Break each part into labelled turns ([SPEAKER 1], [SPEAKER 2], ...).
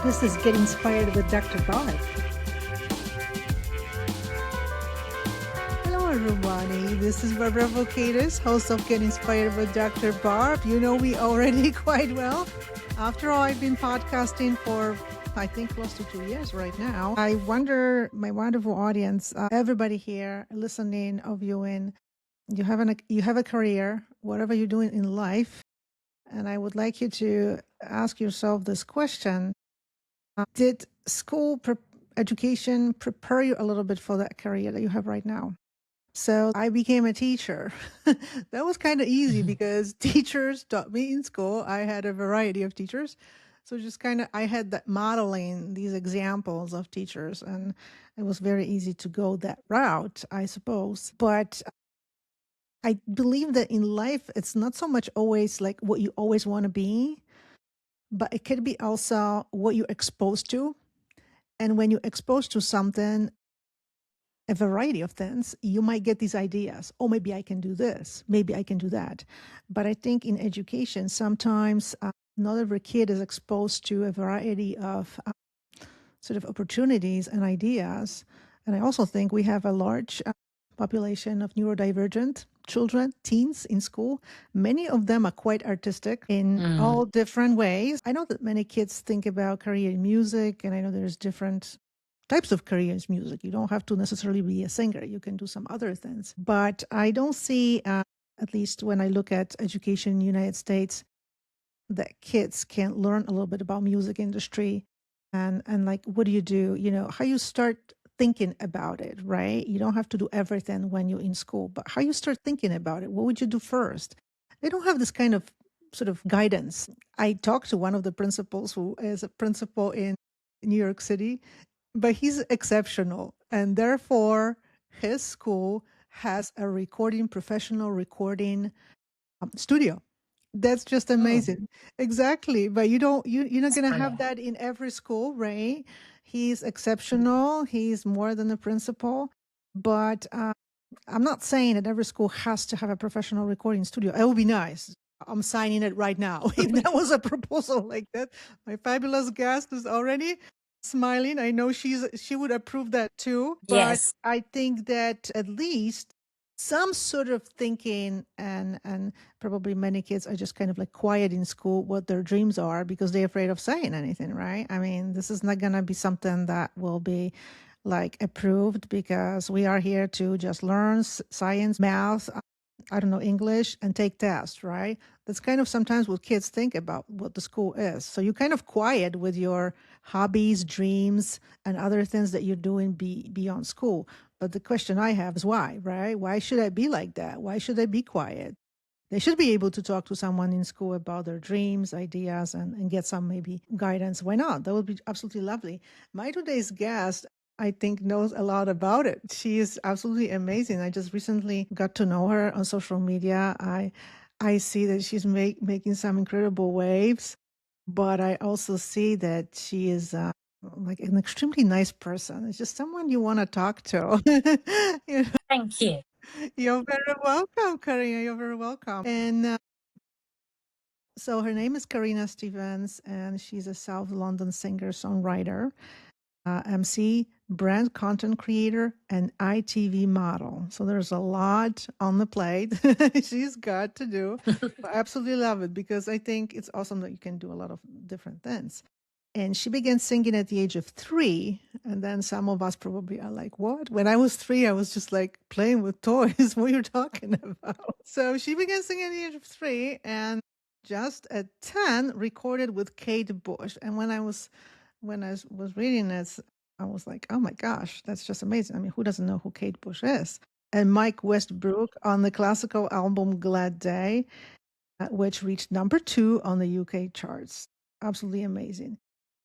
[SPEAKER 1] This is Get Inspired with Dr. Barb. Hello, everybody. This is Barbara Vocatus, host of Get Inspired with Dr. Barb. You know me already quite well. After all, I've been podcasting for, I think, close to 2 years right now. I wonder, my wonderful audience, everybody here listening or viewing, you have a career, whatever you're doing in life, and I would like you to ask yourself this question. Did school education prepare you a little bit for that career that you have right now? So I became a teacher. That was kind of easy because teachers taught me in school. I had a variety of teachers. So just kind of, I had that modeling, these examples of teachers, and it was very easy to go that route, I suppose. But I believe that in life, it's not so much always like what you always want to be, but it could be also what you're exposed to. And when you're exposed to something, a variety of things, you might get these ideas. Oh, maybe I can do this. Maybe I can do that. But I think in education, sometimes not every kid is exposed to a variety of sort of opportunities and ideas. And I also think we have a large population of neurodivergent children, teens in school. Many of them are quite artistic in all different ways. I know that many kids think about career in music, and I know there's different types of careers in music. You don't have to necessarily be a singer. You can do some other things. But I don't see, at least when I look at education in the United States, that kids can learn a little bit about music industry and like, what do you do? You know, how you start thinking about it, right? You don't have to do everything when you're in school, but how you start thinking about it. What would you do first? They don't have this kind of sort of guidance. I talked to one of the principals who is a principal in New York City, but he's exceptional. And therefore, his school has a professional recording studio. That's just amazing. Exactly. But you're not going to have that in every school, right? He's exceptional. He's more than a principal. But I'm not saying that every school has to have a professional recording studio. It would be nice. I'm signing it right now. If that was a proposal like that, my fabulous guest is already smiling. I know she would approve that too. But
[SPEAKER 2] Yes.
[SPEAKER 1] I think that at least some sort of thinking, and probably many kids are just kind of like quiet in school what their dreams are because they're afraid of saying anything, right? I mean, this is not going to be something that will be like approved because we are here to just learn science, math, I don't know, English, and take tests, right? That's kind of sometimes what kids think about what the school is. So you're kind of quiet with your hobbies, dreams, and other things that you're doing beyond school. But the question I have is why, right? Why should I be like that? Why should I be quiet? They should be able to talk to someone in school about their dreams, ideas, and get some maybe guidance. Why not? That would be absolutely lovely. My today's guest, I think, knows a lot about it. She is absolutely amazing. I just recently got to know her on social media. I see that she's making some incredible waves, but I also see that she is like an extremely nice person. It's just someone you want to talk to. You know,
[SPEAKER 2] Thank you.
[SPEAKER 1] you're very welcome, Karina. You're very welcome. And so her name is Karina Stephens, and she's a South London singer-songwriter, MC, brand content creator, and ITV model. So there's a lot on the plate she's got to do. I absolutely love it because I think it's awesome that you can do a lot of different things. And she began singing at the age of 3. And then some of us probably are like, what? When I was 3, I was just like playing with toys. What you're talking about? So she began singing at the age of 3 and just at 10 recorded with Kate Bush. And when I was reading this, I was like, oh my gosh, that's just amazing. I mean, who doesn't know who Kate Bush is? And Mike Westbrook on the classical album Glad Day, which reached number 2 on the UK charts. Absolutely amazing.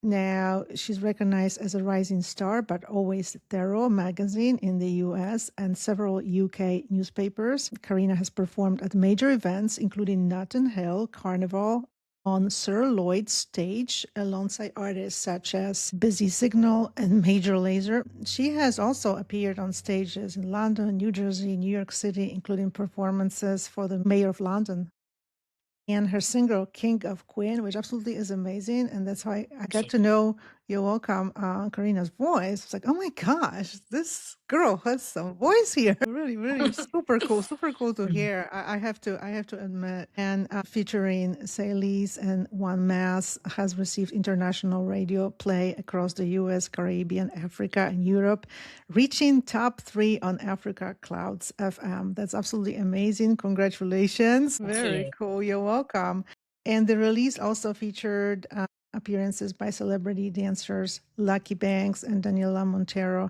[SPEAKER 1] Now, she's recognized as a rising star, but always Thorough magazine in the US and several UK newspapers. Karina has performed at major events, including Notting Hill Carnival, on Sir Lloyd's stage alongside artists such as Busy Signal and Major Lazer. She has also appeared on stages in London, New Jersey, New York City, including performances for the Mayor of London. and her single King of Queen, which absolutely is amazing. And that's how I
[SPEAKER 2] Thank
[SPEAKER 1] got
[SPEAKER 2] you.
[SPEAKER 1] to know, you're welcome, Karina's voice. It's like, oh my gosh, this girl has some voice here. Really, really super cool to hear. I have to admit. And featuring Saylis and One Mass has received international radio play across the US, Caribbean, Africa, and Europe, reaching top 3 on Africa Clouds FM. That's absolutely amazing. Congratulations.
[SPEAKER 2] Thank
[SPEAKER 1] Very
[SPEAKER 2] you.
[SPEAKER 1] cool. You're welcome. And the release also featured appearances by celebrity dancers Lucky Banks and Daniela Montero.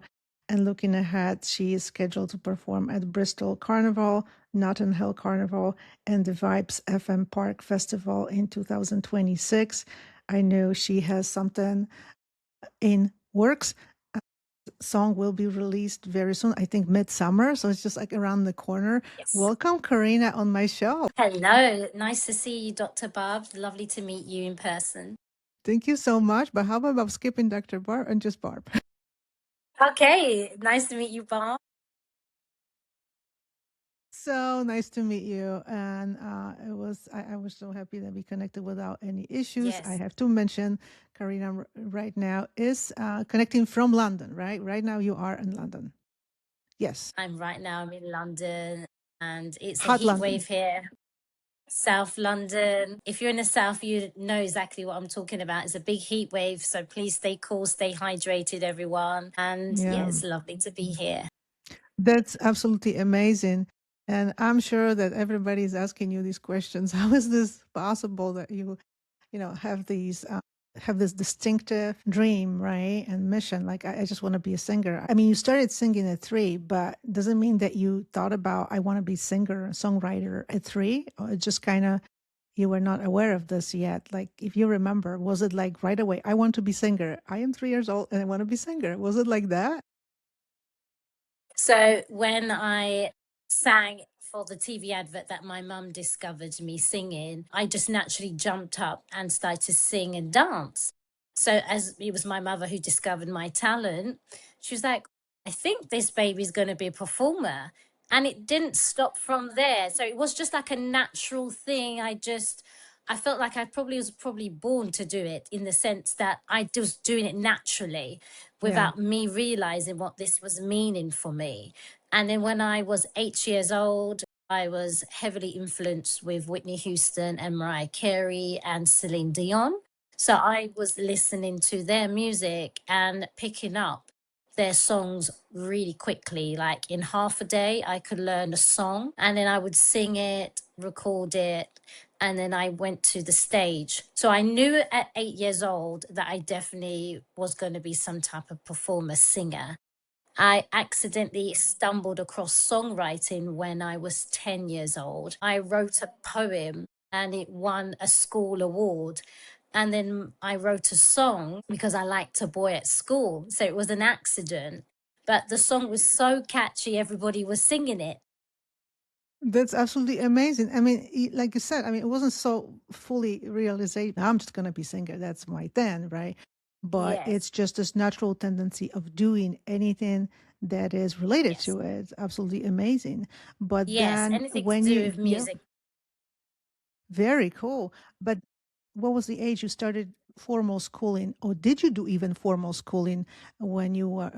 [SPEAKER 1] And looking ahead, she is scheduled to perform at Bristol Carnival, Notting Hill Carnival, and the Vibes FM Park Festival in 2026. I know she has something in works. Song will be released very soon, I think midsummer. So it's just like around the corner.
[SPEAKER 2] Yes.
[SPEAKER 1] Welcome, Karina, on my show.
[SPEAKER 2] Hello. Nice to see you, Dr. Barb. Lovely to meet you in person.
[SPEAKER 1] Thank you so much. But how about skipping Dr. Barb and just Barb?
[SPEAKER 2] Okay. Nice to meet you, Barb.
[SPEAKER 1] So nice to meet you. And I was so happy that we connected without any issues. I
[SPEAKER 2] Yes.
[SPEAKER 1] have to mention Karina right now is connecting from London, right? Right now you are in London. Yes.
[SPEAKER 2] I'm in London and it's a
[SPEAKER 1] Hot
[SPEAKER 2] heat
[SPEAKER 1] London.
[SPEAKER 2] wave here. South London. If you're in the south, you know exactly what I'm talking about. It's a big heat wave. So please stay cool, stay hydrated, everyone. And yeah,
[SPEAKER 1] Yeah.
[SPEAKER 2] it's lovely to be here.
[SPEAKER 1] That's absolutely amazing. And I'm sure that everybody's asking you these questions. How is this possible that you know, have this distinctive dream, right? And mission. Like, I just want to be a singer. I mean, you started singing at 3, but doesn't mean that you thought about, I want to be singer, songwriter at 3, or it just kind of, you were not aware of this yet. Like, if you remember, was it like right away, I want to be singer. I am 3 years old and I want to be singer. Was it like that?
[SPEAKER 2] So when I sang for the TV advert that my mum discovered me singing, I just naturally jumped up and started to sing and dance. So as it was my mother who discovered my talent, she was like, I think this baby's going to be a performer. And it didn't stop from there. So it was just like a natural thing. I felt like I probably was born to do it in the sense that I was doing it naturally
[SPEAKER 1] Yeah.
[SPEAKER 2] without me realizing what this was meaning for me. And then when I was 8 years old, I was heavily influenced with Whitney Houston and Mariah Carey and Celine Dion. So I was listening to their music and picking up their songs really quickly. Like in half a day, I could learn a song and then I would sing it, record it, and then I went to the stage. So I knew at 8 years old that I definitely was going to be some type of performer, singer. I accidentally stumbled across songwriting when I was 10 years old. I wrote a poem and it won a school award. And then I wrote a song because I liked a boy at school. So it was an accident. But the song was so catchy, everybody was singing it.
[SPEAKER 1] That's absolutely amazing. I mean, like you said, I mean, it wasn't so fully realization. I'm just going to be singer. That's my thing, right? But
[SPEAKER 2] Yes,
[SPEAKER 1] it's just this natural tendency of doing anything that is related
[SPEAKER 2] yes,
[SPEAKER 1] to it. It's absolutely amazing. But
[SPEAKER 2] yes.
[SPEAKER 1] then
[SPEAKER 2] Anything to
[SPEAKER 1] when
[SPEAKER 2] do
[SPEAKER 1] you,
[SPEAKER 2] with
[SPEAKER 1] yeah,
[SPEAKER 2] music.
[SPEAKER 1] very cool. But what was the age you started formal schooling, or did you do even formal schooling when you were?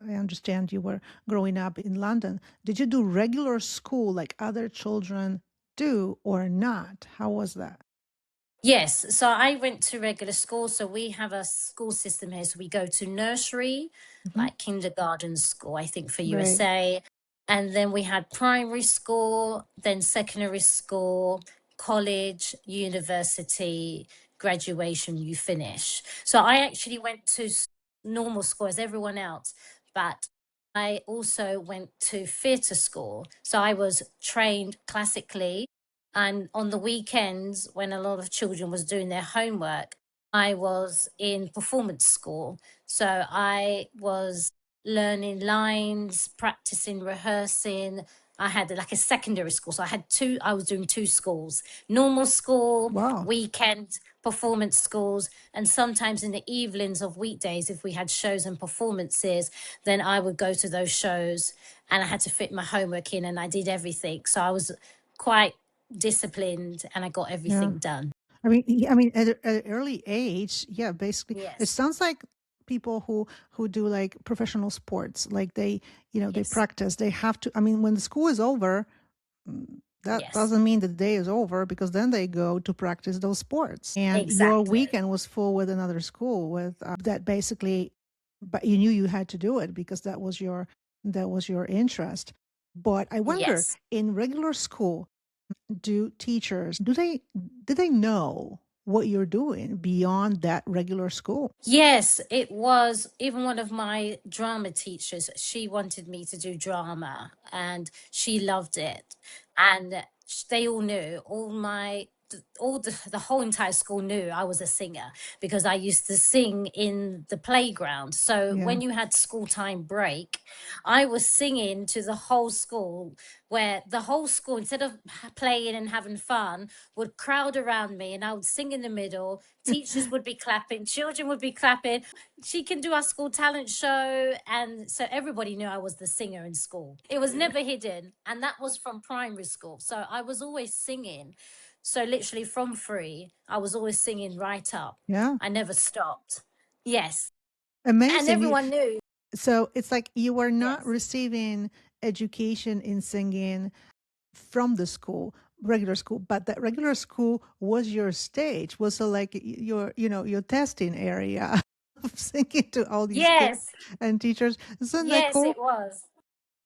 [SPEAKER 1] I understand you were growing up in London. Did you do regular school like other children do, or not? How was that?
[SPEAKER 2] Yes, so I went to regular school. So we have a school system here. So we go to nursery,
[SPEAKER 1] Mhm.
[SPEAKER 2] like kindergarten school, I think for
[SPEAKER 1] Right.
[SPEAKER 2] USA. And then we had primary school, then secondary school, college, university, graduation, you finish. So I actually went to normal school as everyone else, but I also went to theatre school. So I was trained classically, and on the weekends, when a lot of children was doing their homework, I was in performance school. So I was learning lines, practicing, rehearsing. I had like a secondary school. So I was doing two schools, normal school,
[SPEAKER 1] Wow.
[SPEAKER 2] weekend performance schools. And sometimes in the evenings of weekdays, if we had shows and performances, then I would go to those shows and I had to fit my homework in and I did everything. So I was quite disciplined, and I got
[SPEAKER 1] Yeah.
[SPEAKER 2] everything done.
[SPEAKER 1] I mean, at an early age, yeah, basically, it
[SPEAKER 2] Yes.
[SPEAKER 1] sounds like people who do like professional sports, like they
[SPEAKER 2] Yes.
[SPEAKER 1] practice. They have to. I mean, when the school is over, that
[SPEAKER 2] Yes.
[SPEAKER 1] doesn't mean the day is over because then they go to practice those sports. And your
[SPEAKER 2] Exactly.
[SPEAKER 1] weekend was full with another school with that basically, but you knew you had to do it because that was your interest. But I wonder,
[SPEAKER 2] Yes.
[SPEAKER 1] in regular school, do teachers do they know what you're doing beyond that regular school?
[SPEAKER 2] Yes, it was. Even one of my drama teachers, she wanted me to do drama and she loved it. And they all knew, the whole entire school knew I was a singer because I used to sing in the playground. So
[SPEAKER 1] Yeah.
[SPEAKER 2] when you had school time break, I was singing to the whole school, where the whole school, instead of playing and having fun, would crowd around me and I would sing in the middle. Teachers would be clapping, children would be clapping. She can do our school talent show. And so everybody knew I was the singer in school. It was never hidden. And that was from primary school. So I was always singing. So literally from 3, I was always singing right up.
[SPEAKER 1] Yeah.
[SPEAKER 2] I never stopped. Yes. And
[SPEAKER 1] Amazing.
[SPEAKER 2] everyone knew.
[SPEAKER 1] So it's like you were not
[SPEAKER 2] Yes.
[SPEAKER 1] receiving education in singing from the school, regular school, but that regular school was your stage, was like your testing area of singing to all these kids
[SPEAKER 2] Yes.
[SPEAKER 1] and teachers. Isn't that
[SPEAKER 2] Yes,
[SPEAKER 1] cool?
[SPEAKER 2] it was.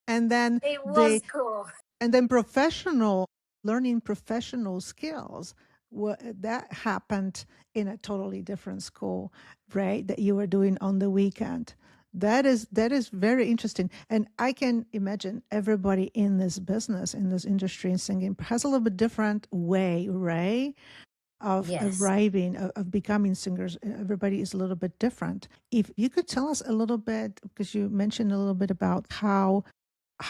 [SPEAKER 1] And then
[SPEAKER 2] It
[SPEAKER 1] they
[SPEAKER 2] was cool.
[SPEAKER 1] and then professional learning professional skills, that happened in a totally different school, right, that you were doing on the weekend. That is very interesting, and I can imagine everybody in this business, in this industry, in singing, has a little bit different way, right, of
[SPEAKER 2] Yes.
[SPEAKER 1] arriving, of becoming singers. Everybody is a little bit different. If you could tell us a little bit, because you mentioned a little bit about how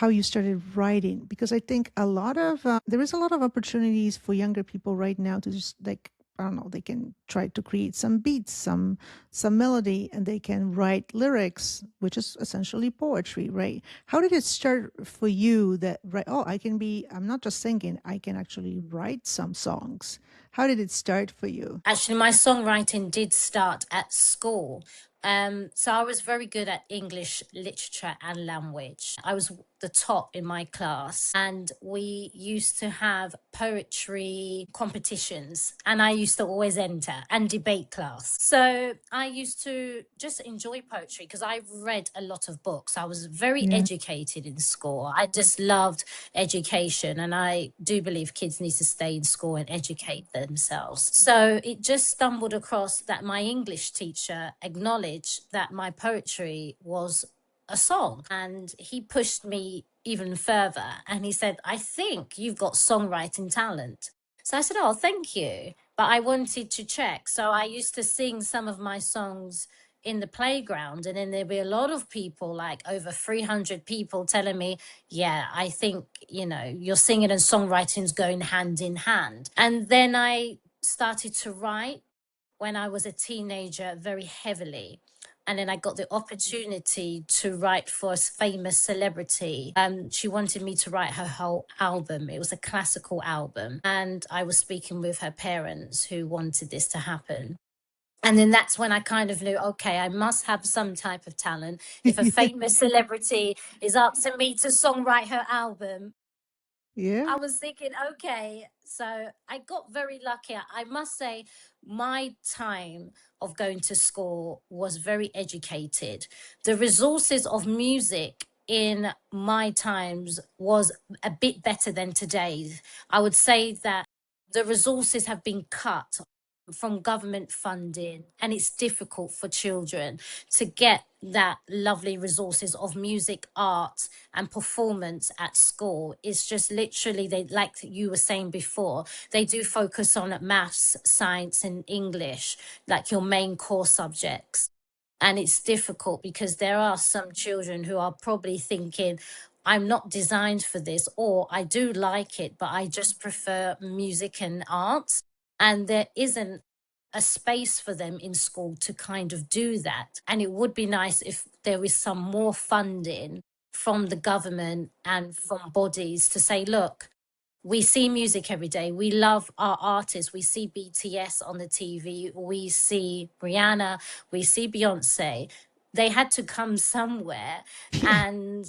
[SPEAKER 1] you started writing, because I think there is a lot of opportunities for younger people right now to just, like, I don't know, they can try to create some beats, some melody, and they can write lyrics, which is essentially poetry, right? How did it start for you that, right, oh, I'm not just singing, I can actually write some songs? How did it start for you?
[SPEAKER 2] Actually, my songwriting did start at school. So I was very good at English literature and language. I was the top in my class, and we used to have poetry competitions, and I used to always enter, and debate class. So I used to just enjoy poetry because I read a lot of books. I was very
[SPEAKER 1] Yeah.
[SPEAKER 2] educated in school. I just loved education, and I do believe kids need to stay in school and educate themselves. So it just stumbled across that my English teacher acknowledged that my poetry was a song, and he pushed me even further, and he said, I think you've got songwriting talent. So I said, oh, thank you, but I wanted to check. So I used to sing some of my songs in the playground, and then there'd be a lot of people, like over 300 people, telling me, yeah, I think your singing and songwriting's going hand in hand. And then I started to write when I was a teenager very heavily. And then I got the opportunity to write for a famous celebrity. She wanted me to write her whole album. It was a classical album. And I was speaking with her parents who wanted this to happen. And then that's when I kind of knew, okay, I must have some type of talent. If a famous celebrity is asking me to songwrite her album,
[SPEAKER 1] Yeah.
[SPEAKER 2] I was thinking, okay. So I got very lucky. I must say, my time of going to school was very educated. The resources of music in my times was a bit better than today's. I would say that the resources have been cut from government funding, and it's difficult for children to get that lovely resources of music, art and performance at school. It's just literally, they, like you were saying before, they do focus on maths, science and English, like your main core subjects. And it's difficult because there are some children who are probably thinking, I'm not designed for this, or I do like it, but I just prefer music and arts. And there isn't a space for them in school to kind of do that. And it would be nice if there is some more funding from the government and from bodies to say, look, We see music every day. We love our artists. We see BTS on the TV. We see Rihanna. We see Beyonce. They had to come somewhere.
[SPEAKER 1] Yeah.
[SPEAKER 2] And,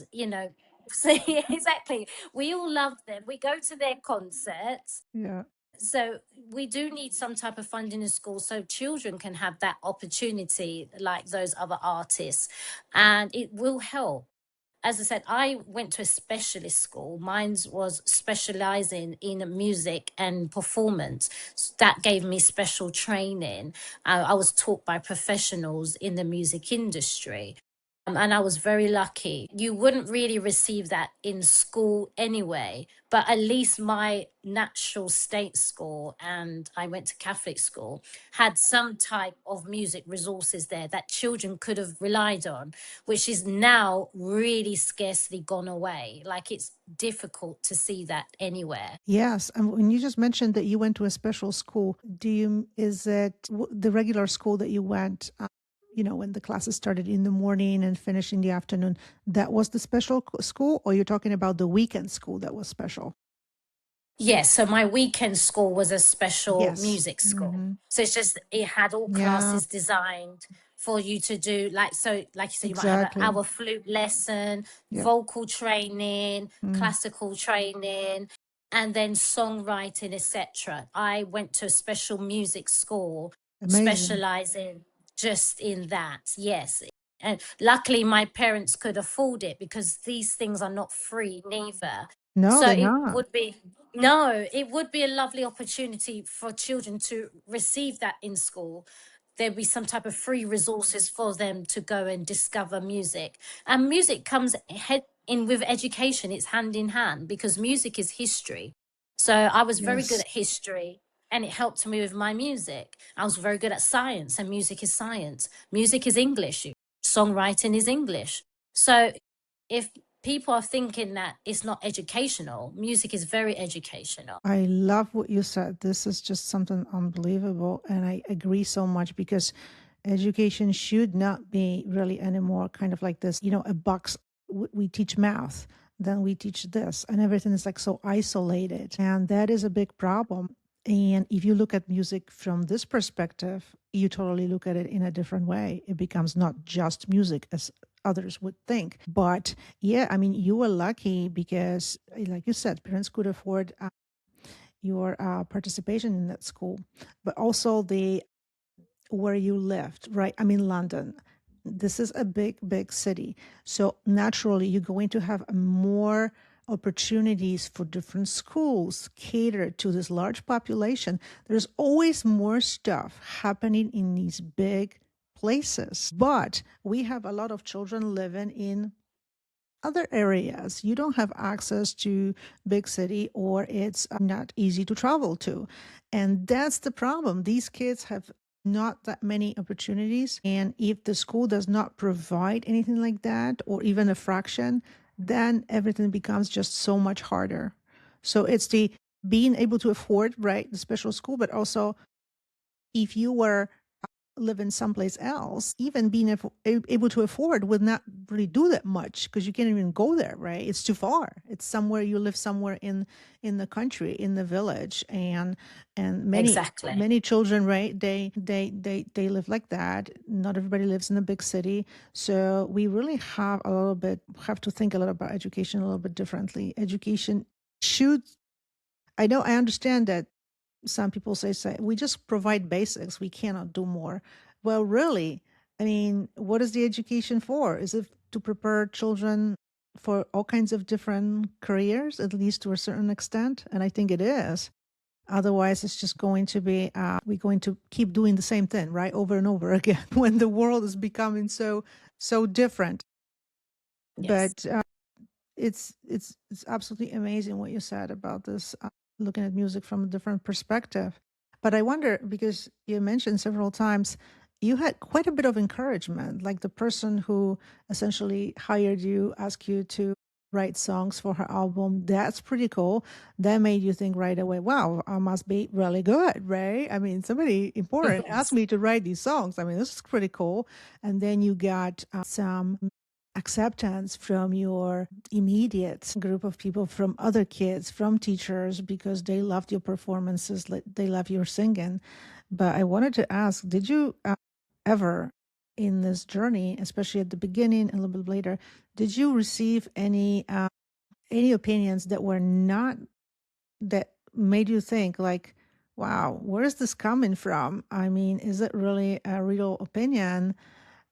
[SPEAKER 2] see, exactly. We all love them. We go to their concerts.
[SPEAKER 1] Yeah.
[SPEAKER 2] So we do need some type of funding in school so children can have that opportunity like those other artists. And it will help. As I said, I went to a specialist school. Mine was specializing in music and performance. That gave me special training. I was taught by professionals in the music industry. And I was very lucky. You wouldn't really receive that in school anyway, but at least my natural state school, and I went to Catholic school, had some type of music resources there that children could have relied on, which is now really scarcely gone away. Like it's difficult to see that anywhere.
[SPEAKER 1] Yes. And when you just mentioned that you went to a special school, is it the regular school that you went, when the classes started in the morning and finished in the afternoon, that was the special school, or you're talking about the weekend school that was special?
[SPEAKER 2] Yes, so my weekend school was a special
[SPEAKER 1] Yes.
[SPEAKER 2] music school.
[SPEAKER 1] Hmm.
[SPEAKER 2] So it's just it had all
[SPEAKER 1] Yeah,
[SPEAKER 2] classes designed for you to do like you said, you might have an
[SPEAKER 1] exactly.
[SPEAKER 2] hour flute lesson,
[SPEAKER 1] Yeah.
[SPEAKER 2] vocal training,
[SPEAKER 1] Mm,
[SPEAKER 2] classical training, and then songwriting, etc. I went to a special music school
[SPEAKER 1] amazing.
[SPEAKER 2] specializing just in that. Yes. And luckily my parents could afford it because these things are not free neither.
[SPEAKER 1] No,
[SPEAKER 2] So
[SPEAKER 1] they're
[SPEAKER 2] it
[SPEAKER 1] not.
[SPEAKER 2] would be no, it would be a lovely opportunity for children to receive that in school. There'd be some type of free resources for them to go and discover music. And music comes head in with education, it's hand in hand because music is history. So I was very good
[SPEAKER 1] Yes.
[SPEAKER 2] at history and it helped me with my music. I was very good at science and music is science. Music is English, songwriting is English. So if people are thinking that it's not educational, music is very educational.
[SPEAKER 1] I love what you said. This is just something unbelievable. And I agree so much because education should not be really anymore kind of like this, a box. We teach math, then we teach this, and everything is like so isolated. And that is a big problem. And if you look at music from this perspective, you totally look at it in a different way. It becomes not just music as others would think. But yeah, I mean, you were lucky because, like you said, parents could afford your participation in that school, but also the where you lived, right? I mean, London. This is a big, big city. So naturally, you're going to have more opportunities for different schools catered to this large population. There's always more stuff happening in these big places. But we have a lot of children living in other areas. You don't have access to big city, or it's not easy to travel to. And that's the problem. These kids have not that many opportunities. And if the school does not provide anything like that, or even a fraction, then everything becomes just so much harder. So it's the being able to afford, right, the special school, but also if you were living someplace else, even being able to afford would not really do that much because you can't even go there, right? It's too far. It's somewhere you live somewhere in the country, in the village, and
[SPEAKER 2] Exactly.
[SPEAKER 1] many children, right? They live like that. Not everybody lives in a big city, so we really have to think a little about education a little bit differently. Education should. I understand that some people say we just provide basics, we cannot do more. Well, really, I mean, what is the education for? Is it to prepare children for all kinds of different careers, at least to a certain extent? And I think it is. Otherwise it's just going to be we're going to keep doing the same thing, right, over and over again when the world is becoming so different.
[SPEAKER 2] Yes.
[SPEAKER 1] But it's absolutely amazing what you said about this, looking at music from a different perspective. But I wonder, because you mentioned several times you had quite a bit of encouragement, like the person who essentially hired you, asked you to write songs for her album. That's pretty cool. That made you think right away, wow, I must be really good, right? I mean, somebody important asked
[SPEAKER 2] Yes.
[SPEAKER 1] me to write these songs. I mean, this is pretty cool. And then you got some acceptance from your immediate group of people, from other kids, from teachers, because they loved your performances, they love your singing. But I wanted to ask, did you ever in this journey, especially at the beginning and a little bit later, did you receive any opinions that were not, that made you think like, wow, where is this coming from? I mean, is it really a real opinion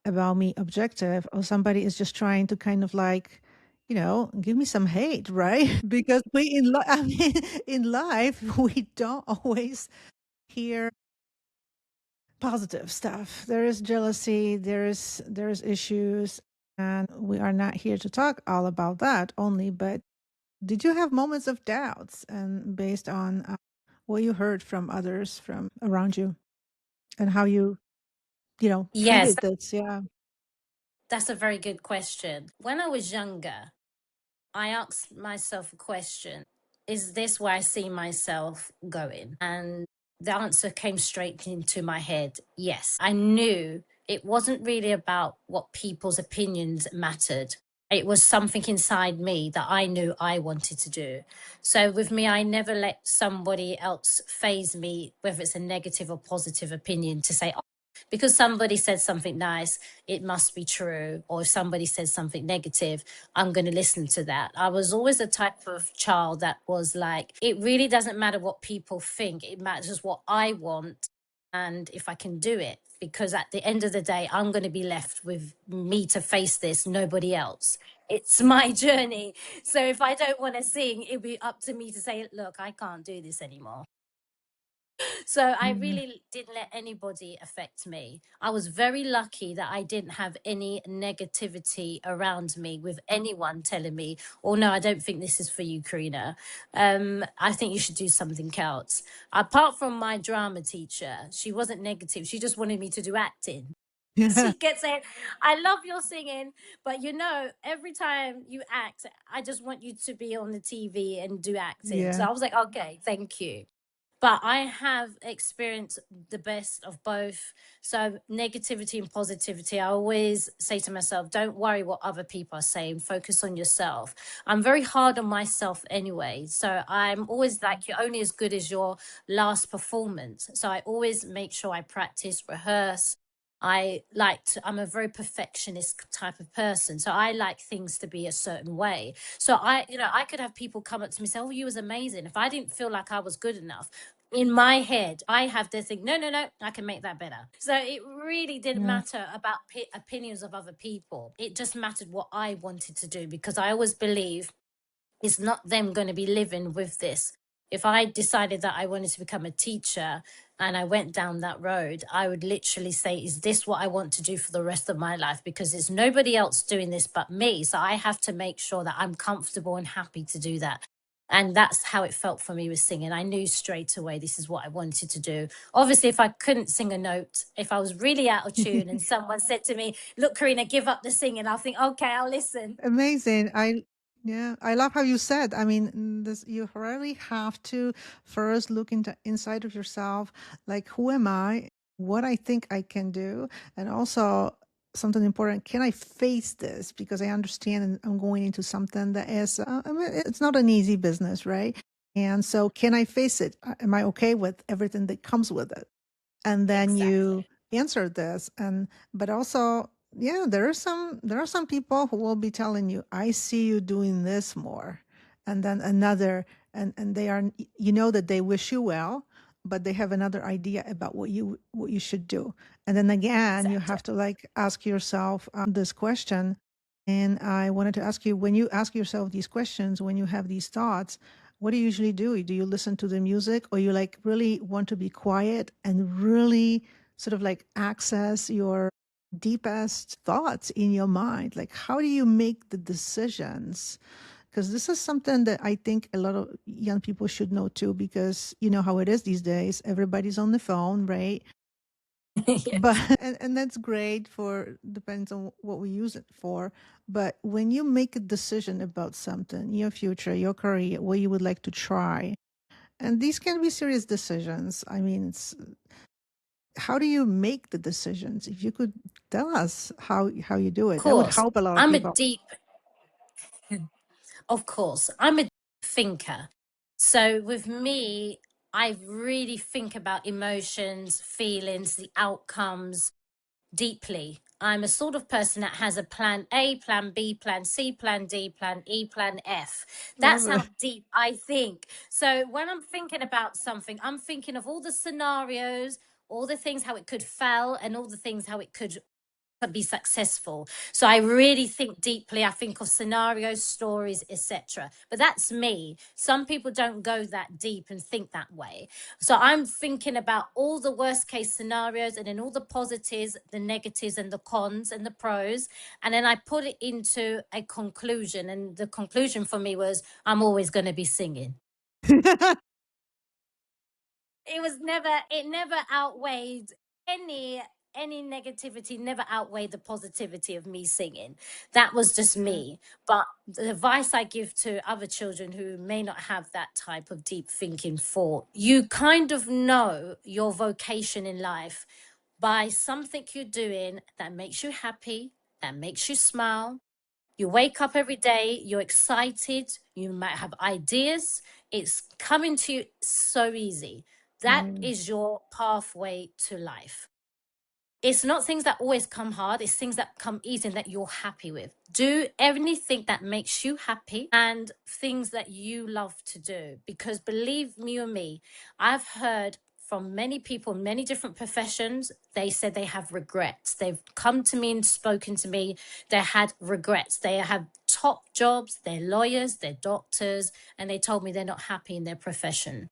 [SPEAKER 1] about me, objective, or somebody is just trying to kind of like, give me some hate, right? Because I mean, in life, we don't always hear positive stuff. There is jealousy, there's issues, and we are not here to talk all about that only, but did you have moments of doubts and based on what you heard from others from around you and how you
[SPEAKER 2] Yes,
[SPEAKER 1] treated this? Yeah.
[SPEAKER 2] that's a very good question. When I was younger, I asked myself a question: is this where I see myself going? And the answer came straight into my head: yes. I knew it wasn't really about what people's opinions mattered. It was something inside me that I knew I wanted to do. So with me, I never let somebody else phase me, whether it's a negative or positive opinion, to say, oh, because somebody said something nice, it must be true. Or if somebody says something negative, I'm going to listen to that. I was always the type of child that was like, it really doesn't matter what people think, it matters what I want and if I can do it. Because at the end of the day, I'm going to be left with me to face this, nobody else. It's my journey. So if I don't want to sing, it'll be up to me to say, look, I can't do this anymore. So I
[SPEAKER 1] Yeah.
[SPEAKER 2] really didn't let anybody affect me. I was very lucky that I didn't have any negativity around me with anyone telling me, oh no, I don't think this is for you, Karina. I think you should do something else. Apart from my drama teacher, she wasn't negative. She just wanted me to do acting. She kept saying, I love your singing, but every time you act, I just want you to be on the TV and do acting. So
[SPEAKER 1] Yeah.
[SPEAKER 2] I was like, okay, thank you. But I have experienced the best of both. So, negativity and positivity. I always say to myself, don't worry what other people are saying, focus on yourself. I'm very hard on myself anyway. So, I'm always like, you're only as good as your last performance. So, I always make sure I practice, rehearse. I'm a very perfectionist type of person. So, I like things to be a certain way. So, I could have people come up to me and say, oh, you was amazing. If I didn't feel like I was good enough, in my head, I have to think, no, no, no, I can make that better. So it really didn't
[SPEAKER 1] Yeah.
[SPEAKER 2] matter about opinions of other people. It just mattered what I wanted to do, because I always believe it's not them going to be living with this. If I decided that I wanted to become a teacher and I went down that road, I would literally say, is this what I want to do for the rest of my life? Because there's nobody else doing this but me. So I have to make sure that I'm comfortable and happy to do that. And that's how it felt for me with singing. I knew straight away this is what I wanted to do. Obviously, if I couldn't sing a note, if I was really out of tune and someone said to me, look, Karina, give up the singing, I'll think, okay, I'll listen.
[SPEAKER 1] Amazing. Yeah, I love how you said. I mean, this you really have to first look into inside of yourself, like who am I, what I think I can do, and also something important, can I face this? Because I understand and I'm going into something that is, I mean, it's not an easy business, right? And so, can I face it? Am I okay with everything that comes with it? And then you
[SPEAKER 2] Exactly.
[SPEAKER 1] answer this, and but also, yeah, there are some people who will be telling you, I see you doing this more, and then another, and they are, that they wish you well, but they have another idea about what you should do. And then again, you
[SPEAKER 2] Exactly.
[SPEAKER 1] have to like ask yourself this question. And I wanted to ask you, when you ask yourself these questions, when you have these thoughts, what do you usually do? Do you listen to the music, or you like really want to be quiet and really sort of like access your deepest thoughts in your mind? Like, how do you make the decisions? Because this is something that I think a lot of young people should know too, because you know how it is these days. Everybody's on the phone, right? But
[SPEAKER 2] Yes.
[SPEAKER 1] and that's great, for depends on what we use it for. But when you make a decision about something, your future, your career, what you would like to try, and these can be serious decisions. I mean, How do you make the decisions? If you could tell us how you do
[SPEAKER 2] Of
[SPEAKER 1] it, that would
[SPEAKER 2] course,
[SPEAKER 1] help a lot of
[SPEAKER 2] I'm a
[SPEAKER 1] people.
[SPEAKER 2] deep, of course, I'm a thinker. So with me, I really think about emotions, feelings, the outcomes deeply. I'm a sort of person that has a plan A, plan B, plan C, plan D, plan E, plan F.
[SPEAKER 1] Love
[SPEAKER 2] That's
[SPEAKER 1] it.
[SPEAKER 2] how deep I think. So when I'm thinking about something, I'm thinking of all the scenarios, all the things how it could fail, and all the things how it could be successful. So I really think deeply. I think of scenarios, stories, etc. But that's me. Some people don't go that deep and think that way. So I'm thinking about all the worst case scenarios and then all the positives, the negatives and the cons and the pros, and then I put it into a conclusion, and the conclusion for me was I'm always going to be singing. It never outweighed any negativity, never outweighed the positivity of me singing. That was just me. But the advice I give to other children who may not have that type of deep thinking thought, you kind of know your vocation in life by something you're doing that makes you happy, that makes you smile. You wake up every day, you're excited, you might have ideas, it's coming to you so easy. That
[SPEAKER 1] Right.
[SPEAKER 2] is your pathway to life. It's not things that always come hard, it's things that come easy and that you're happy with. Do anything that makes you happy and things that you love to do. Because believe me or me, I've heard from many people, many different professions, they said they have regrets. They've come to me and spoken to me, they had regrets. They have top jobs, they're lawyers, they're doctors, and they told me they're not happy in their profession.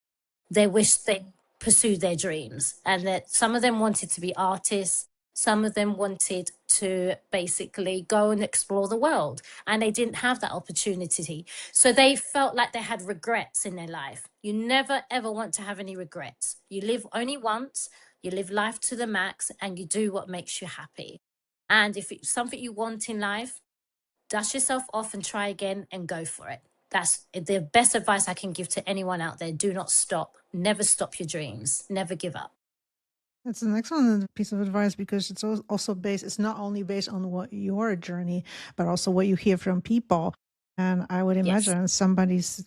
[SPEAKER 2] They wish they pursued their dreams, and that some of them wanted to be artists, some of them wanted to basically go and explore the world, and they didn't have that opportunity, so they felt like they had regrets in their life. You never ever want to have any regrets. You live only once, you live life to the max, and you do what makes you happy. And if it's something you want in life, dust yourself off and try again and go for it. That's the best advice I can give to anyone out there. Do not stop. Never stop your dreams. Never give up.
[SPEAKER 1] That's an excellent piece of advice because it's also based, it's not only based on what your journey, but also what you hear from people. And I would
[SPEAKER 2] Yes.
[SPEAKER 1] imagine somebody's,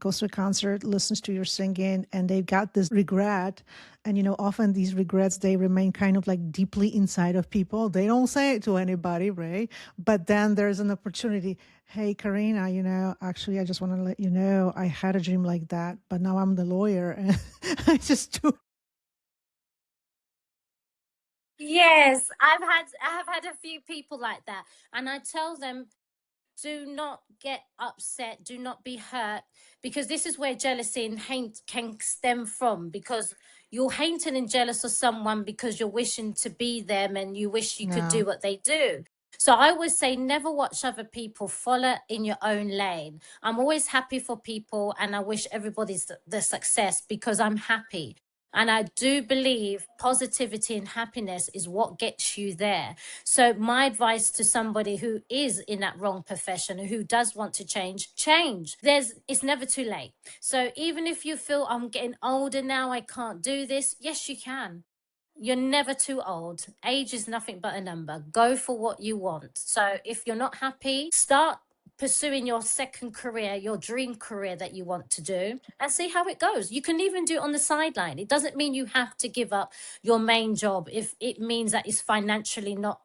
[SPEAKER 1] goes to a concert, listens to your singing, and they've got this regret. And, often these regrets, they remain kind of like deeply inside of people. They don't say it to anybody, right? But then there's an opportunity. Hey, Karina, actually, I just want to let you know I had a dream like that, but now I'm the lawyer. And I just do.
[SPEAKER 2] Yes, I have had a few people like that, and I tell them, do not get upset, do not be hurt, because this is where jealousy and hate can stem from. Because you're hating and jealous of someone because you're wishing to be them and you wish you could
[SPEAKER 1] No.
[SPEAKER 2] do what they do. So I always say, never watch other people, follow in your own lane. I'm always happy for people and I wish everybody's the success because I'm happy. And I do believe positivity and happiness is what gets you there. So my advice to somebody who is in that wrong profession, who does want to change, change. It's never too late. So even if you feel I'm getting older now, I can't do this, yes, you can. You're never too old. Age is nothing but a number. Go for what you want. So if you're not happy, start pursuing your second career, your dream career that you want to do, and see how it goes. You can even do it on the sideline. It doesn't mean you have to give up your main job if it means that it's financially not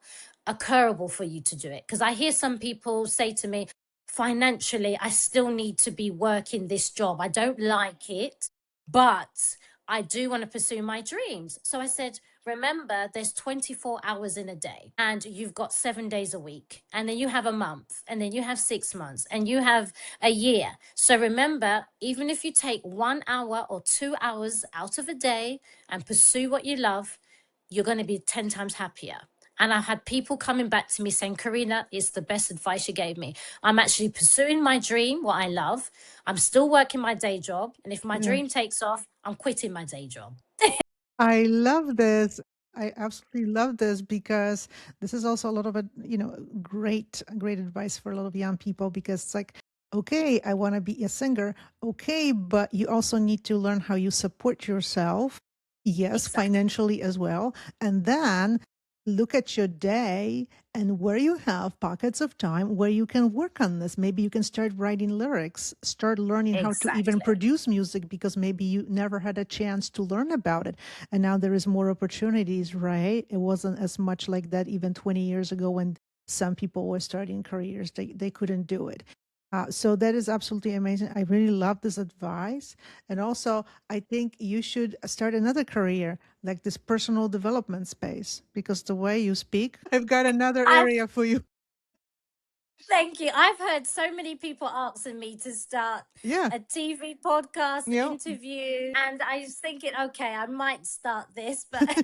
[SPEAKER 2] occurable for you to do it. Because I hear some people say to me, financially, I still need to be working this job. I don't like it, but I do want to pursue my dreams. So I said, remember, there's 24 hours in a day, and you've got 7 days a week, and then you have a month, and then you have 6 months, and you have a year. So remember, even if you take 1 hour or 2 hours out of a day and pursue what you love, you're going to be 10 times happier. And I've had people coming back to me saying, Karina, it's the best advice you gave me. I'm actually pursuing my dream, what I love. I'm still working my day job. And if my
[SPEAKER 1] Yeah.
[SPEAKER 2] dream takes off, I'm quitting my day job.
[SPEAKER 1] I love this. I absolutely love this because this is also a lot of it, great advice for a lot of young people because it's like, okay, I want to be a singer. Okay, but you also need to learn how you support yourself. Yes,
[SPEAKER 2] Exactly.
[SPEAKER 1] financially as well. And then look at your day and where you have pockets of time where you can work on this. Maybe you can start writing lyrics, start learning how to even
[SPEAKER 2] Exactly.
[SPEAKER 1] produce music because maybe you never had a chance to learn about it. And now there is more opportunities, right? It wasn't as much like that even 20 years ago when some people were starting careers. They couldn't do it. So that is absolutely amazing. I really love this advice. And also, I think you should start another career like this personal development space because the way you speak, I've got another
[SPEAKER 2] I've
[SPEAKER 1] area for you.
[SPEAKER 2] Thank you. I've heard so many people asking me to start
[SPEAKER 1] Yeah.
[SPEAKER 2] a TV podcast
[SPEAKER 1] Yeah.
[SPEAKER 2] interview, and I was thinking, okay, I might start this, but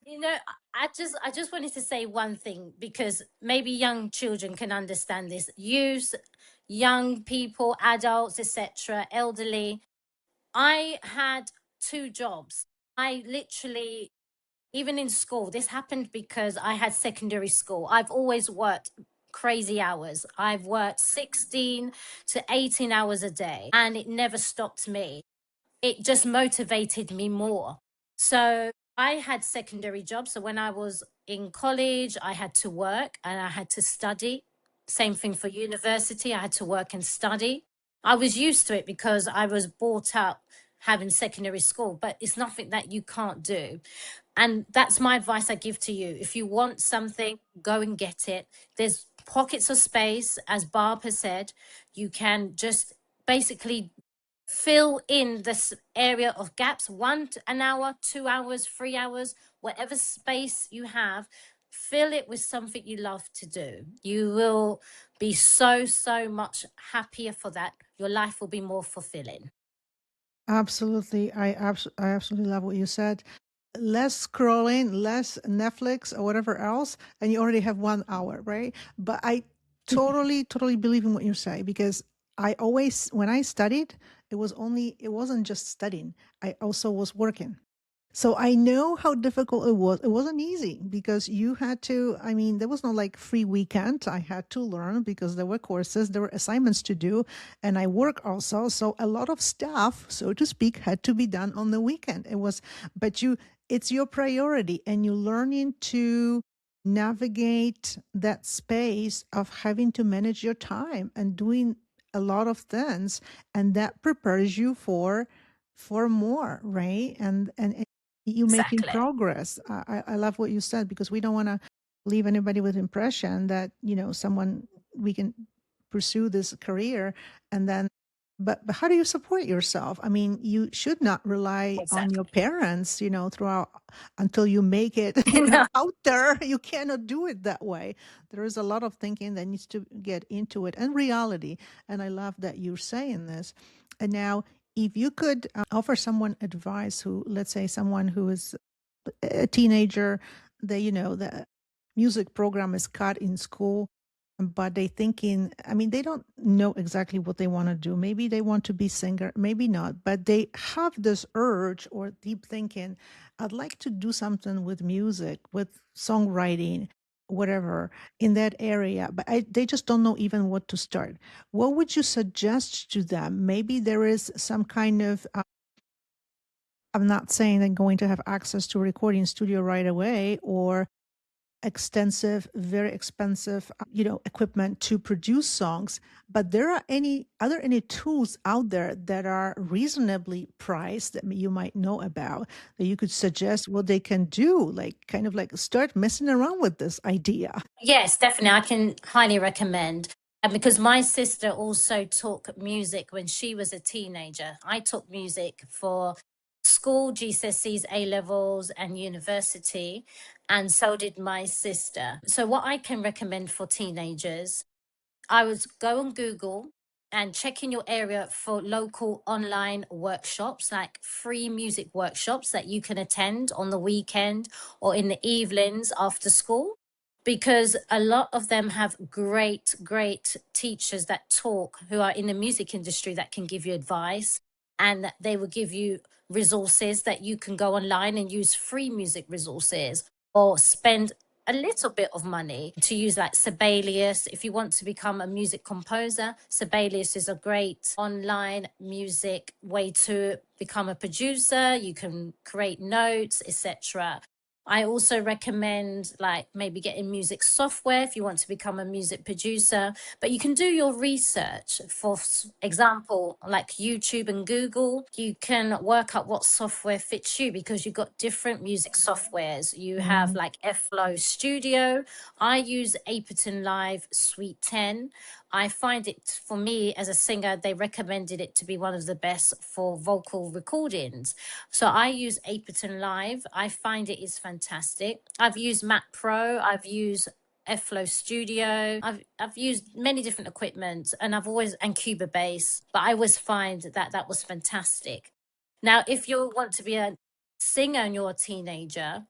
[SPEAKER 2] you know, I just wanted to say one thing because maybe young children can understand this. Youth, young people, adults, etc., elderly. I had two jobs. I literally, even in school, this happened because I had secondary school. I've always worked crazy hours. I've worked 16 to 18 hours a day, and it never stopped me. It just motivated me more. So I had secondary jobs. So when I was in college, I had to work and I had to study. Same thing for university. I had to work and study. I was used to it because I was brought up having secondary school, but it's nothing that you can't do. And that's my advice I give to you. If you want something, go and get it. There's pockets of space, as Barb has said. You can just basically fill in this area of gaps, an hour, 2 hours, 3 hours, whatever space you have, fill it with something you love to do. You will be so much happier for that. Your life will be more fulfilling.
[SPEAKER 1] Absolutely. I absolutely love what you said. Less scrolling, less Netflix or whatever else, and you already have 1 hour, right? But I totally believe in what you say because I always, when I studied, it wasn't just studying. I also was working. So I know how difficult it was. It wasn't easy because you had to, I mean, there was no like free weekend. I had to learn because there were courses, there were assignments to do, and I work also. So a lot of stuff, so to speak, had to be done on the weekend. But it's your priority and you're learning to navigate that space of having to manage your time and doing a lot of things. And that prepares you for more, right? And you making
[SPEAKER 2] Exactly.
[SPEAKER 1] progress. I love what you said because we don't want to leave anybody with impression that someone we can pursue this career and then but how do you support yourself? I mean, you should not rely on your
[SPEAKER 2] Exactly.
[SPEAKER 1] parents, throughout until you make it,
[SPEAKER 2] No,
[SPEAKER 1] out there. You cannot do it that way. There is a lot of thinking that needs to get into it and reality. And I love that you're saying this. And now, if you could offer someone advice who, let's say, someone who is a teenager, the music program is cut in school, but they thinking, I mean, they don't know exactly what they want to do. Maybe they want to be singer, maybe not, but they have this urge or deep thinking, I'd like to do something with music, with songwriting, whatever in that area, but they just don't know even what to start. What would you suggest to them? Maybe there is some kind of I'm not saying they're going to have access to a recording studio right away or extensive, very expensive, equipment to produce songs. But are there any tools out there that are reasonably priced that you might know about that you could suggest what they can do? Like kind of like start messing around with this idea.
[SPEAKER 2] yes, definitely. I can highly recommend. And because my sister also took music when she was a teenager, I took music for school, GCSEs, A levels, and university. And so did my sister. So, what I can recommend for teenagers, I would go on Google and check in your area for local online workshops, like free music workshops that you can attend on the weekend or in the evenings after school. Because a lot of them have great teachers that talk who are in the music industry that can give you advice and they will give you resources that you can go online and use free music resources or spend a little bit of money to use like Sibelius. If you want to become a music composer, Sibelius is a great online music way to become a producer. You can create notes, etc. I also recommend like maybe getting music software if you want to become a music producer, but you can do your research. For example, like YouTube and Google, you can work out what software fits you because you've got different music softwares. You have like FLO Studio. I use Ableton Live Suite 10. I find it, for me as a singer, they recommended it to be one of the best for vocal recordings. So I use Ableton Live. I find it is fantastic. I've used Mac Pro. I've used FLO Studio. I've used many different equipment, and Cubase, but I always find that that was fantastic. Now, if you want to be a singer and you're a teenager,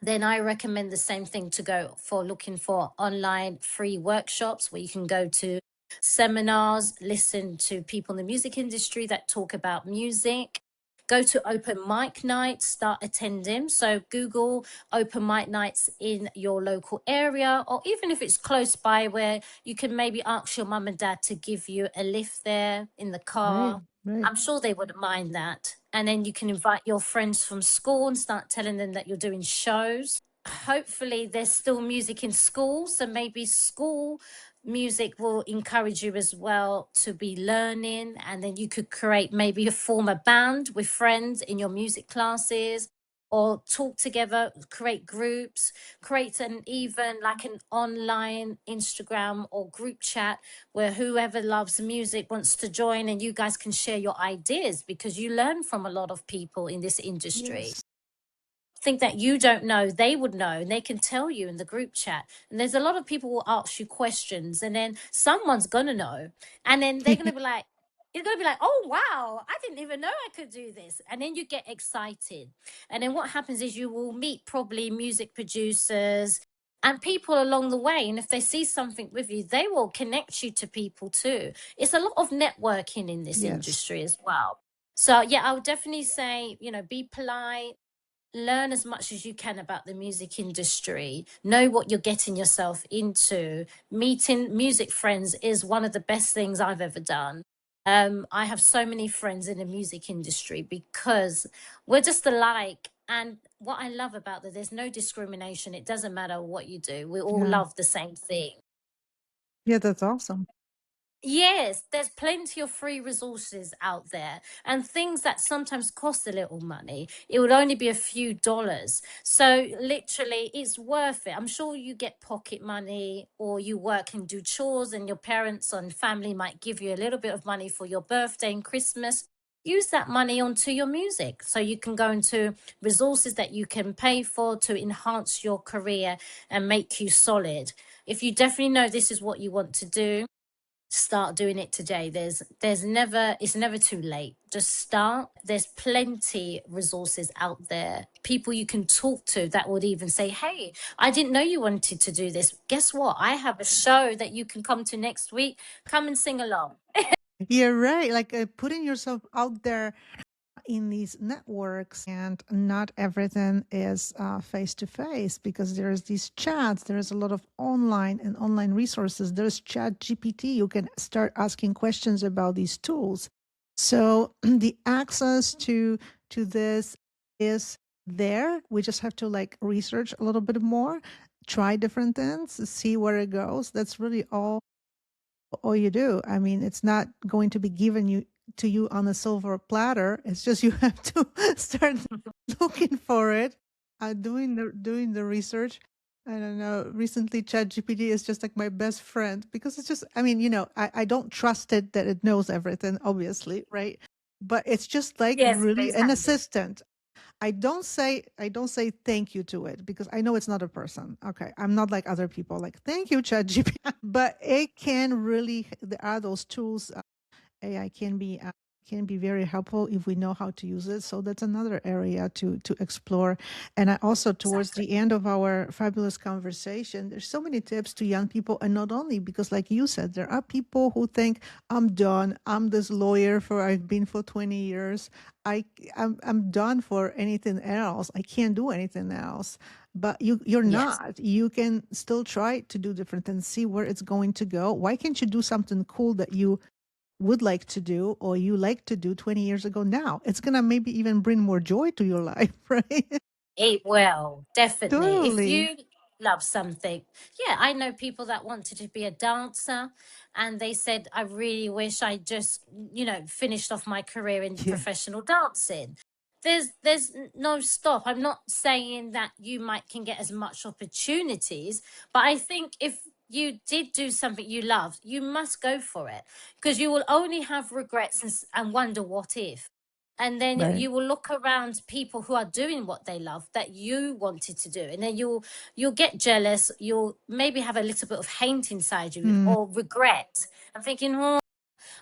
[SPEAKER 2] then I recommend the same thing to go for looking for online free workshops where you can go to seminars, listen to people in the music industry that talk about music. Go to open mic nights, start attending. So Google open mic nights in your local area, or even if it's close by where you can maybe ask your mum and dad to give you a lift there in the car.
[SPEAKER 1] Right.
[SPEAKER 2] I'm sure they wouldn't mind that. And then you can invite your friends from school and start telling them that you're doing shows. Hopefully, there's still music in school. So maybe school music will encourage you as well to be learning. And then you could create, maybe form a band with friends in your music classes, or talk together, create groups, create even like an online Instagram or group chat where whoever loves music wants to join, and you guys can share your ideas because you learn from a lot of people in this industry.
[SPEAKER 1] Yes.
[SPEAKER 2] Think that you don't know, they would know, and they can tell you in the group chat. And there's a lot of people who will ask you questions, and then someone's gonna know, and then they're gonna be like, you're gonna be like, oh wow, I didn't even know I could do this. And then you get excited. And then what happens is you will meet probably music producers and people along the way. And if they see something with you, they will connect you to people too. It's a lot of networking in this
[SPEAKER 1] Yes.
[SPEAKER 2] industry as well. So yeah, I would definitely say, be polite, learn as much as you can about the music industry, know what you're getting yourself into. Meeting music friends is one of the best things I've ever done. I have so many friends in the music industry because we're just alike. And what I love about that, there's no discrimination. It doesn't matter what you do. We all
[SPEAKER 1] Yeah.
[SPEAKER 2] love the same thing.
[SPEAKER 1] Yeah, that's awesome.
[SPEAKER 2] Yes, there's plenty of free resources out there and things that sometimes cost a little money. It would only be a few dollars. So, literally, it's worth it. I'm sure you get pocket money, or you work and do chores, and your parents and family might give you a little bit of money for your birthday and Christmas. Use that money onto your music so you can go into resources that you can pay for to enhance your career and make you solid. If you definitely know this is what you want to do, start doing it today. It's never too late. Just start. There's plenty resources out there, people you can talk to that would even say, hey, I didn't know you wanted to do this. Guess what, I have a show that you can come to next week. Come and sing along.
[SPEAKER 1] You're right. Like putting yourself out there in these networks, and not everything is face to face, because there's these chats, there's a lot of online resources, there's chat GPT, you can start asking questions about these tools. So the access to this is there. We just have to like research a little bit more, try different things, see where it goes. That's really all you do. I mean, it's not going to be given to you on a silver platter. It's just you have to start looking for it, doing the research. I don't know. Recently, ChatGPT is just like my best friend, because it's just, I mean, I don't trust it that it knows everything, obviously, right? But it's just like
[SPEAKER 2] Yes,
[SPEAKER 1] really
[SPEAKER 2] please
[SPEAKER 1] an
[SPEAKER 2] handle.
[SPEAKER 1] assistant. I don't say thank you to it, because I know it's not a person. Okay, I'm not like other people, like thank you, ChatGPT. But it can really. There are those tools. AI can be can be very helpful if we know how to use it. So that's another area to explore. And I also, towards
[SPEAKER 2] Exactly.
[SPEAKER 1] the end of our fabulous conversation, there's so many tips to young people, and not only because, like you said, there are people who think, I'm done. I'm this lawyer for I've been for 20 years. I'm done for anything else. I can't do anything else. But you're
[SPEAKER 2] Yes.
[SPEAKER 1] not. You can still try to do different things, see where it's going to go. Why can't you do something cool that you would like to do or you like to do 20 years ago now? It's going to maybe even bring more joy to your life, right?
[SPEAKER 2] It will, definitely. If
[SPEAKER 1] Totally.
[SPEAKER 2] you love something, yeah, I know people that wanted to be a dancer and they said, I really wish I just, finished off my career in
[SPEAKER 1] Yeah.
[SPEAKER 2] professional dancing. There's no stop. I'm not saying that you might can get as much opportunities, but I think if you did do something you loved, you must go for it because you will only have regrets and wonder what if. And then
[SPEAKER 1] Right.
[SPEAKER 2] you will look around people who are doing what they love that you wanted to do, and then you'll get jealous. You'll maybe have a little bit of hate inside you
[SPEAKER 1] Mm.
[SPEAKER 2] or regret and thinking, oh,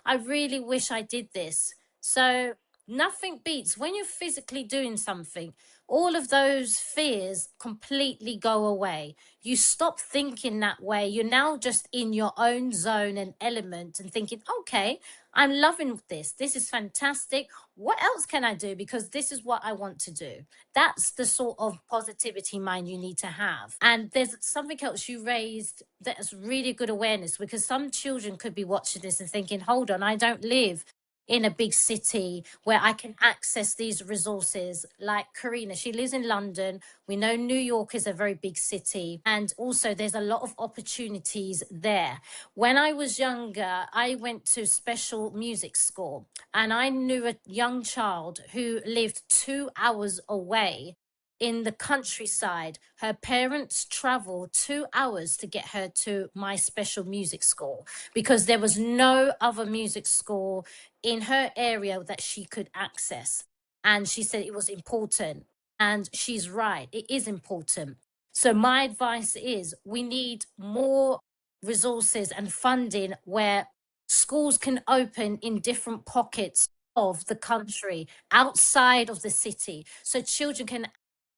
[SPEAKER 2] I really wish I did this. So nothing beats when you're physically doing something, all of those fears completely go away. You stop thinking that way. You're now just in your own zone and element and thinking, okay, I'm loving this. This is fantastic. What else can I do? Because this is what I want to do. That's the sort of positivity mind you need to have. And there's something else you raised that's really good awareness, because some children could be watching this and thinking, hold on, I don't live in a big city where I can access these resources. Like Karina, she lives in London. We know New York is a very big city, and also there's a lot of opportunities there. When I was younger, I went to special music school, and I knew a young child who lived 2 hours away in the countryside. Her parents traveled 2 hours to get her to my special music school because there was no other music school in her area that she could access. And she said it was important. And she's right, it is important. So, my advice is we need more resources and funding where schools can open in different pockets of the country outside of the city so children can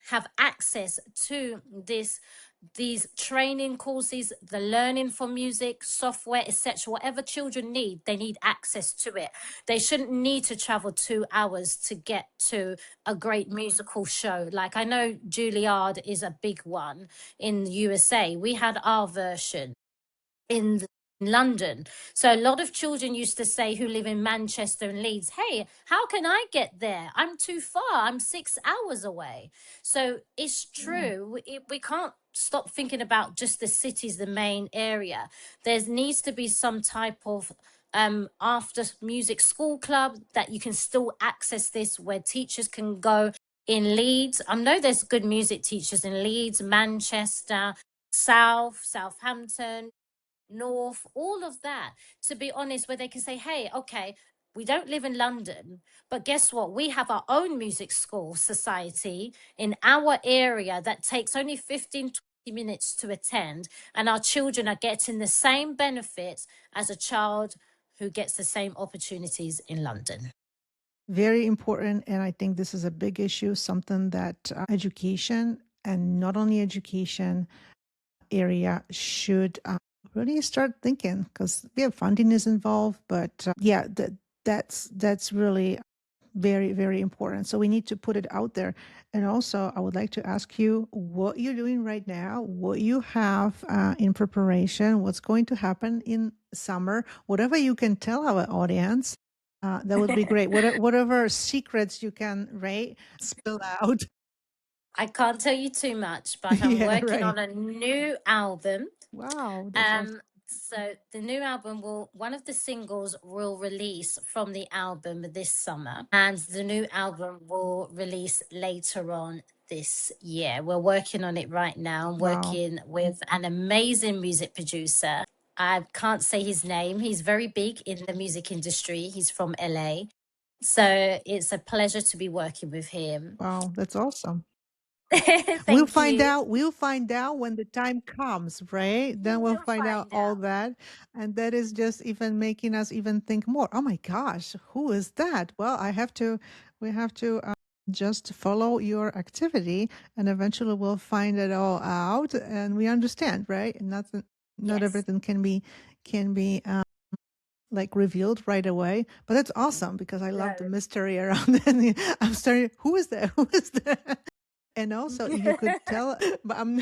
[SPEAKER 2] have access to these training courses, the learning for music, software, etc. Whatever children need, they need access to it. They shouldn't need to travel 2 hours to get to a great musical show. Like I know Juilliard is a big one in the USA. We had our version in London. So a lot of children used to say who live in Manchester and Leeds, hey, how can I get there? I'm too far. I'm 6 hours away. So it's
[SPEAKER 1] Yeah.
[SPEAKER 2] true. We can't stop thinking about just the cities, the main area. There needs to be some type of after music school club that you can still access this, where teachers can go in Leeds. I know there's good music teachers in Leeds, Manchester, Southampton, North, all of that, to be honest, where they can say, hey, okay, we don't live in London, but guess what? We have our own music school society in our area that takes only 15, 20 minutes to attend, and our children are getting the same benefits as a child who gets the same opportunities in London.
[SPEAKER 1] Very important. And I think this is a big issue, something that education, and not only education area, should really start thinking, because yeah, funding is involved, but yeah, that's really very, very important. So we need to put it out there. And also, I would like to ask you what you're doing right now, what you have in preparation, what's going to happen in summer, whatever you can tell our audience. That would be great. Whatever secrets you can, right, spill out.
[SPEAKER 2] I can't tell you too much, but I'm
[SPEAKER 1] Yeah,
[SPEAKER 2] working
[SPEAKER 1] right.
[SPEAKER 2] on a new album.
[SPEAKER 1] Wow, that's awesome.
[SPEAKER 2] So the new album one of the singles will release from the album this summer, and the new album will release later on this year. We're working on it right now. I'm
[SPEAKER 1] Wow.
[SPEAKER 2] working with an amazing music producer. I can't say his name. He's very big in the music industry. He's from LA. So it's a pleasure to be working with him.
[SPEAKER 1] Wow, that's awesome. We'll
[SPEAKER 2] Thank
[SPEAKER 1] find
[SPEAKER 2] you.
[SPEAKER 1] out. We'll find out when the time comes, right?
[SPEAKER 2] You
[SPEAKER 1] Then we'll
[SPEAKER 2] will
[SPEAKER 1] find out
[SPEAKER 2] find
[SPEAKER 1] all
[SPEAKER 2] out.
[SPEAKER 1] that. And that is just even making us even think more. Oh my gosh, who is that? Well, we have to just follow your activity and eventually we'll find it all out and we understand, right? And not
[SPEAKER 2] Yes.
[SPEAKER 1] everything can be like revealed right away, but that's awesome because I love the
[SPEAKER 2] No.
[SPEAKER 1] mystery around it. I'm starting, who is that? Who is that? And also, if you could tell, but I'm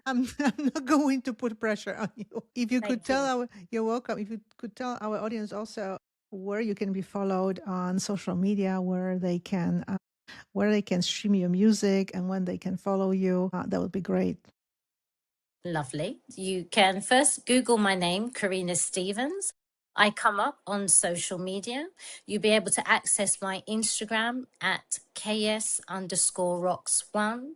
[SPEAKER 1] not going to put pressure on you. If you could
[SPEAKER 2] Thank
[SPEAKER 1] tell
[SPEAKER 2] you.
[SPEAKER 1] you're welcome. If you could tell our audience also where you can be followed on social media, where they can stream your music and when they can follow you, that would be great.
[SPEAKER 2] Lovely. You can first Google my name, Karina Stephens. I come up on social media. You'll be able to access my Instagram at ks_rocks1,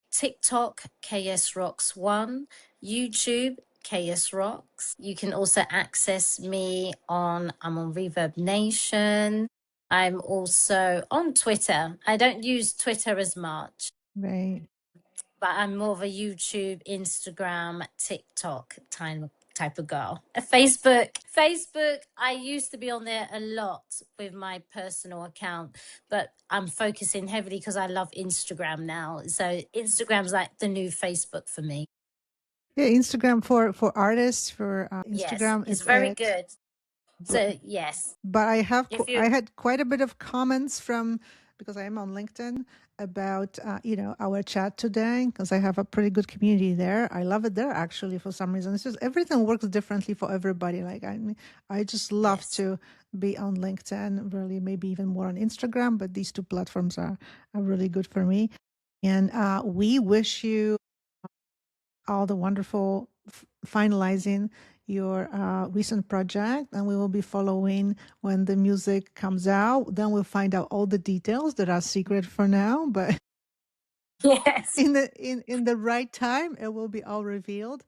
[SPEAKER 2] TikTok ksrocks1, YouTube ksrocks. You can also access me I'm on Reverb Nation. I'm also on Twitter. I don't use Twitter as much,
[SPEAKER 1] Right.
[SPEAKER 2] but I'm more of a YouTube, Instagram, TikTok type of girl. Facebook, I used to be on there a lot with my personal account, but I'm focusing heavily because I love Instagram now. So Instagram's like the new Facebook for me.
[SPEAKER 1] Yeah, Instagram for artists for
[SPEAKER 2] Yes,
[SPEAKER 1] Instagram
[SPEAKER 2] it's
[SPEAKER 1] is
[SPEAKER 2] very
[SPEAKER 1] it.
[SPEAKER 2] good. So yes,
[SPEAKER 1] But
[SPEAKER 2] if
[SPEAKER 1] I
[SPEAKER 2] you
[SPEAKER 1] had quite a bit of comments from because I am on LinkedIn about our chat today because I have a pretty good community there. I love it there actually for some reason. It's just everything works differently for everybody. Like I just love
[SPEAKER 2] yes,
[SPEAKER 1] to be on LinkedIn, really maybe even more on Instagram, but these two platforms are really good for me. And we wish you all the wonderful finalizing your recent project, and we will be following when the music comes out. Then we'll find out all the details that are secret for now, but
[SPEAKER 2] yes.
[SPEAKER 1] in the right time it will be all revealed.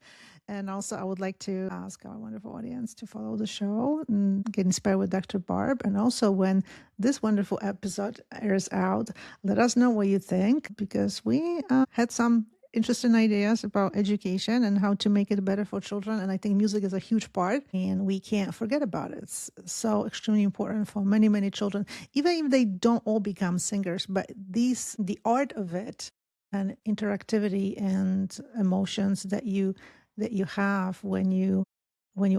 [SPEAKER 1] And also I would like to ask our wonderful audience to follow the show and get inspired with Dr. Barb. And also when this wonderful episode airs out, let us know what you think because we had some interesting ideas about education and how to make it better for children. And I think music is a huge part and we can't forget about it. It's so extremely important for many, many children, even if they don't all become singers, but the art of it and interactivity and emotions that you have when you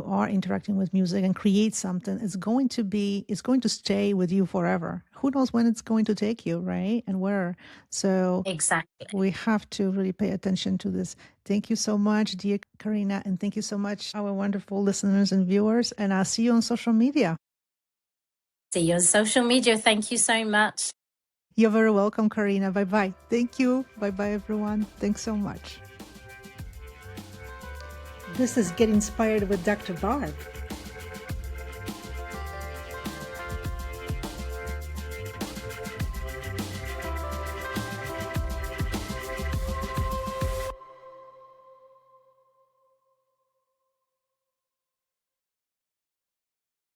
[SPEAKER 1] are interacting with music and create something, it's going to stay with you forever. Who knows when it's going to take you, right? And where. So
[SPEAKER 2] Exactly.
[SPEAKER 1] we have to really pay attention to this. Thank you so much, dear Karina, and thank you so much, our wonderful listeners and viewers. And I'll see you on social media.
[SPEAKER 2] See you on social media. Thank you so much.
[SPEAKER 1] You're very welcome, Karina. Bye bye. Thank you. Bye bye, everyone. Thanks so much. This is Get Inspired with Dr. Barb.